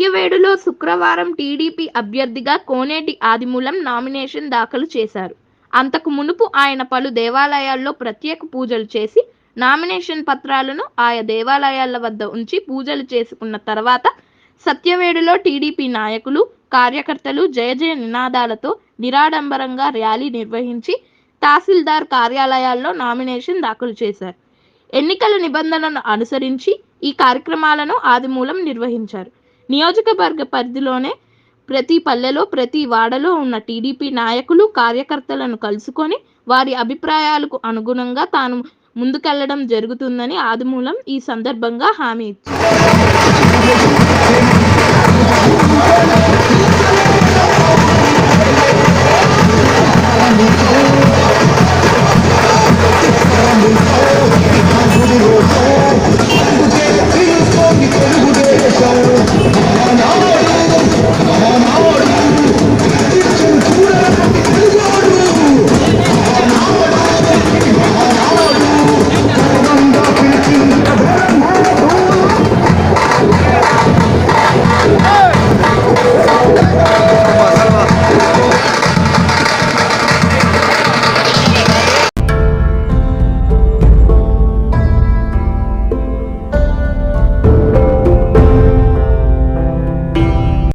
సత్యవేడులో శుక్రవారం టీడీపీ అభ్యర్థిగా కోనేటి ఆదిమూలం నామినేషన్ దాఖలు చేశారు. అంతకు మునుపు ఆయన పలు దేవాలయాల్లో ప్రత్యేక పూజలు చేసి నామినేషన్ పత్రాలను ఆయా దేవాలయాల వద్ద ఉంచి పూజలు చేసుకున్న తర్వాత సత్యవేడులో టీడీపీ నాయకులు, కార్యకర్తలు జయ జయ నినాదాలతో నిరాడంబరంగా ర్యాలీ నిర్వహించి తహసీల్దార్ కార్యాలయాల్లో నామినేషన్ దాఖలు చేశారు. ఎన్నికల నిబంధనలను అనుసరించి ఈ కార్యక్రమాలను ఆదిమూలం నిర్వహించారు. నియోజకవర్గ పరిధిలోనే ప్రతి పల్లెలో, ప్రతి వాడలో ఉన్న టీడీపీ నాయకులు, కార్యకర్తలను కలుసుకొని వారి అభిప్రాయాలకు అనుగుణంగా తాను ముందుకెళ్లడం జరుగుతుందని ఆదిమూలం ఈ సందర్భంగా హామీ ఇచ్చారు.